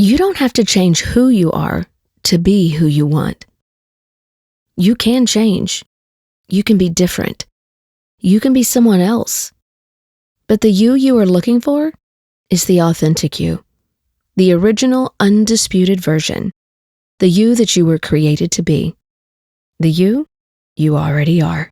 You don't have to change who you are to be who you want. You can change. You can be different. You can be someone else. But the you are looking for is the authentic you, the original undisputed version, the you that you were created to be, the you already are.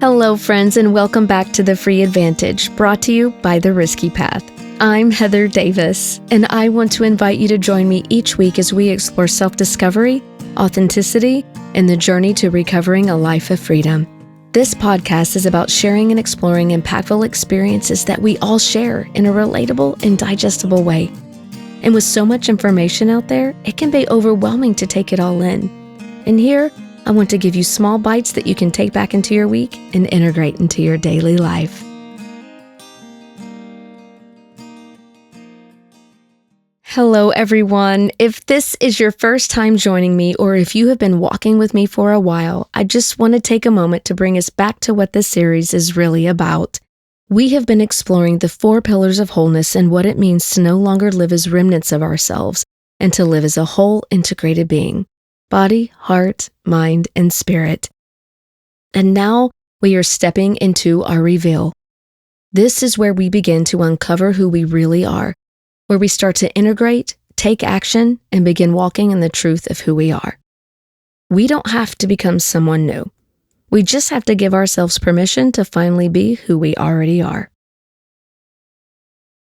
Hello, friends, and welcome back to The Free Advantage, brought to you by The Risky Path. I'm Heather Davis, and I want to invite you to join me each week as we explore self-discovery, authenticity, and the journey to recovering a life of freedom. This podcast is about sharing and exploring impactful experiences that we all share in a relatable and digestible way. And with so much information out there, it can be overwhelming to take it all in. And here, I want to give you small bites that you can take back into your week and integrate into your daily life. Hello, everyone. If this is your first time joining me, or if you have been walking with me for a while, I just want to take a moment to bring us back to what this series is really about. We have been exploring the 4 pillars of wholeness and what it means to no longer live as remnants of ourselves and to live as a whole integrated being. Body, heart, mind, and spirit. And now we are stepping into our reveal. This is where we begin to uncover who we really are, where we start to integrate, take action, and begin walking in the truth of who we are. We don't have to become someone new. We just have to give ourselves permission to finally be who we already are.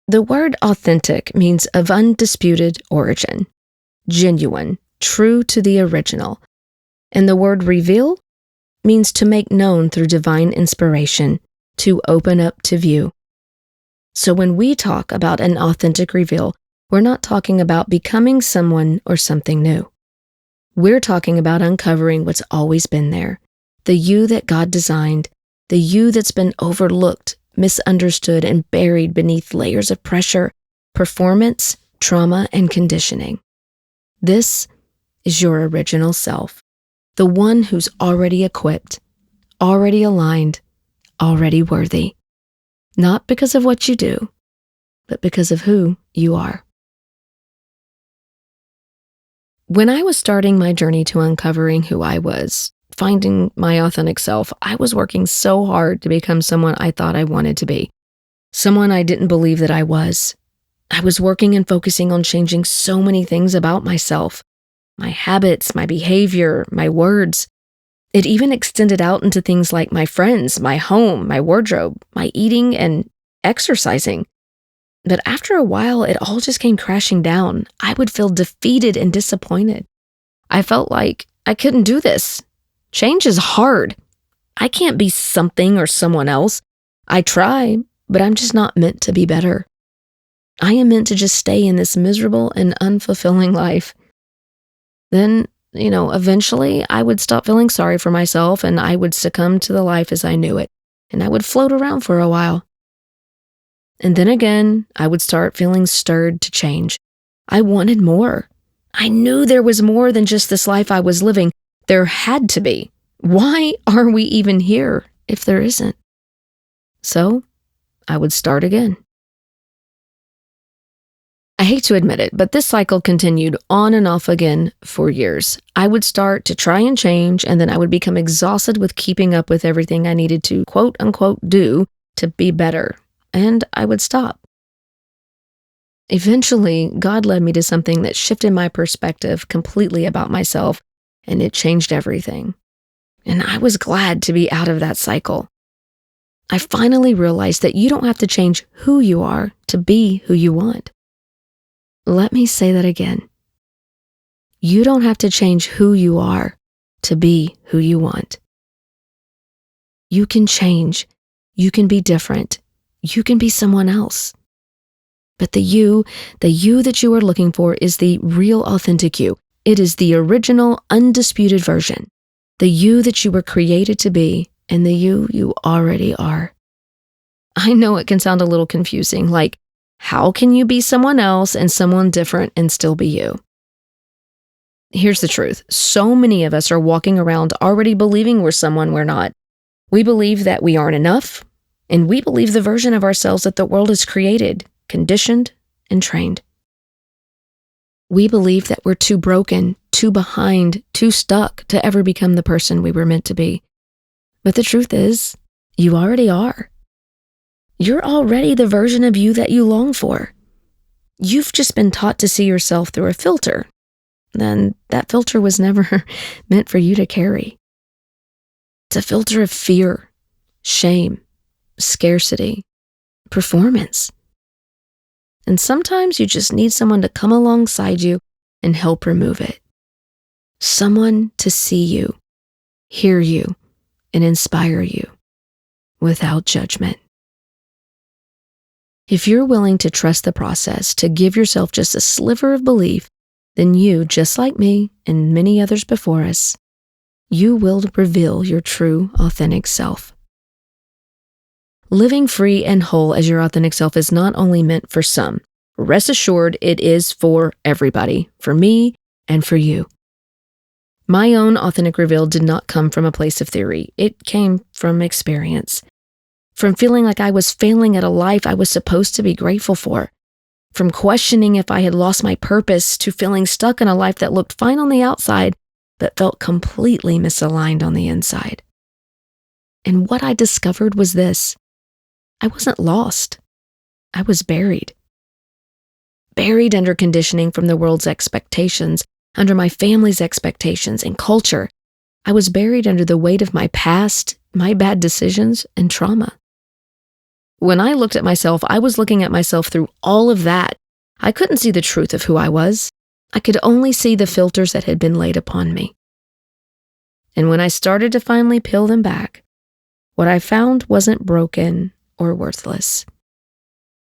The word authentic means of undisputed origin, genuine, true to the original. And the word reveal means to make known through divine inspiration, to open up to view. So when we talk about an authentic reveal, we're not talking about becoming someone or something new. We're talking about uncovering what's always been there, the you that God designed, the you that's been overlooked, misunderstood, and buried beneath layers of pressure, performance, trauma, and conditioning. This is your original self, the one who's already equipped, already aligned, already worthy. Not because of what you do, but because of who you are. When I was starting my journey to uncovering who I was, finding my authentic self, I was working so hard to become someone I thought I wanted to be, someone I didn't believe that I was. I was working and focusing on changing so many things about myself. My habits, my behavior, my words. It even extended out into things like my friends, my home, my wardrobe, my eating and exercising. But after a while, it all just came crashing down. I would feel defeated and disappointed. I felt like I couldn't do this. Change is hard. I can't be something or someone else. I try, but I'm just not meant to be better. I am meant to just stay in this miserable and unfulfilling life. Then, eventually I would stop feeling sorry for myself and I would succumb to the life as I knew it, and I would float around for a while. And then again, I would start feeling stirred to change. I wanted more. I knew there was more than just this life I was living. There had to be. Why are we even here if there isn't? So, I would start again. I hate to admit it, but this cycle continued on and off again for years. I would start to try and change, and then I would become exhausted with keeping up with everything I needed to quote unquote do to be better, and I would stop. Eventually, God led me to something that shifted my perspective completely about myself, and it changed everything. And I was glad to be out of that cycle. I finally realized that you don't have to change who you are to be who you want. Let me say that again. You don't have to change who you are to be who you want. You can change. You can be different. You can be someone else. But the you that you are looking for is the real authentic you. It is the original undisputed version. The you that you were created to be and the you already are. I know it can sound a little confusing, like, how can you be someone else and someone different and still be you? Here's the truth. So many of us are walking around already believing we're someone we're not. We believe that we aren't enough, And we believe the version of ourselves that the world has created, conditioned, and trained. We believe that we're too broken, too behind, too stuck to ever become the person we were meant to be. But the truth is, you already are. You're already the version of you that you long for. You've just been taught to see yourself through a filter. Then that filter was never meant for you to carry. It's a filter of fear, shame, scarcity, performance. And sometimes you just need someone to come alongside you and help remove it. Someone to see you, hear you, and inspire you without judgment. If you're willing to trust the process, to give yourself just a sliver of belief, then you, just like me and many others before us, you will reveal your true, authentic self. Living free and whole as your authentic self is not only meant for some. Rest assured, it is for everybody, for me and for you. My own authentic reveal did not come from a place of theory. It came from experience. From feeling like I was failing at a life I was supposed to be grateful for. From questioning if I had lost my purpose to feeling stuck in a life that looked fine on the outside, but felt completely misaligned on the inside. And what I discovered was this: I wasn't lost. I was buried. Buried under conditioning from the world's expectations, under my family's expectations and culture. I was buried under the weight of my past, my bad decisions, and trauma. When I looked at myself, I was looking at myself through all of that. I couldn't see the truth of who I was. I could only see the filters that had been laid upon me. And when I started to finally peel them back, what I found wasn't broken or worthless.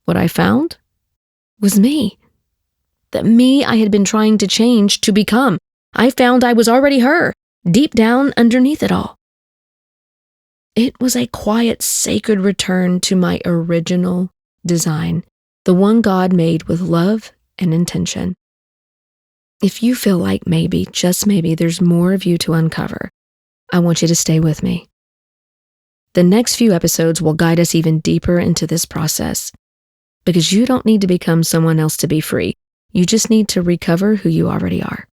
What I found was me. That me I had been trying to change to become. I found I was already her, deep down underneath it all. It was a quiet, sacred return to my original design, the one God made with love and intention. If you feel like maybe, just maybe, there's more of you to uncover, I want you to stay with me. The next few episodes will guide us even deeper into this process, because you don't need to become someone else to be free. You just need to recover who you already are.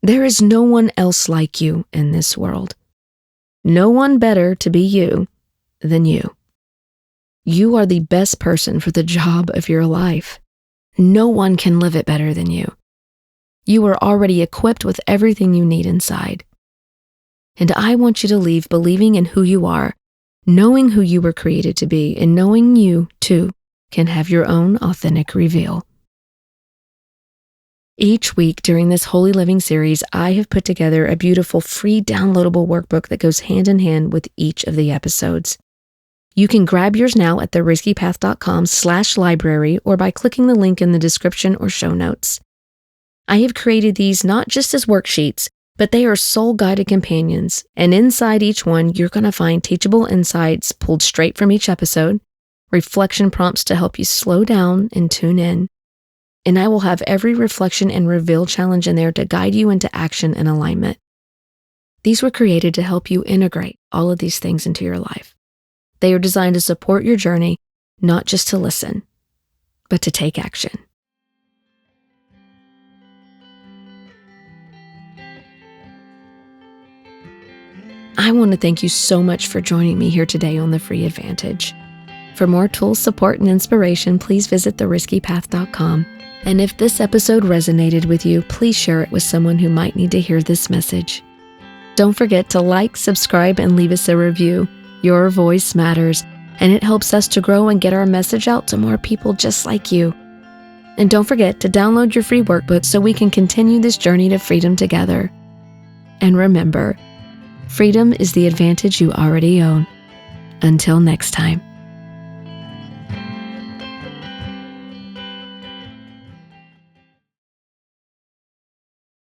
There is no one else like you in this world. No one better to be you than you. You are the best person for the job of your life. No one can live it better than you. You are already equipped with everything you need inside. And I want you to leave believing in who you are, knowing who you were created to be, and knowing you, too, can have your own authentic reveal. Each week during this Holy Living series, I have put together a beautiful free downloadable workbook that goes hand in hand with each of the episodes. You can grab yours now at theriskypath.com/library or by clicking the link in the description or show notes. I have created these not just as worksheets, but they are soul-guided companions, and inside each one, you're going to find teachable insights pulled straight from each episode, reflection prompts to help you slow down and tune in, and I will have every reflection and reveal challenge in there to guide you into action and alignment. These were created to help you integrate all of these things into your life. They are designed to support your journey, not just to listen, but to take action. I want to thank you so much for joining me here today on The Free Advantage. For more tools, support, and inspiration, please visit theriskypath.com. And if this episode resonated with you, please share it with someone who might need to hear this message. Don't forget to like, subscribe, and leave us a review. Your voice matters, and it helps us to grow and get our message out to more people just like you. And don't forget to download your free workbook so we can continue this journey to freedom together. And remember, freedom is the advantage you already own. Until next time.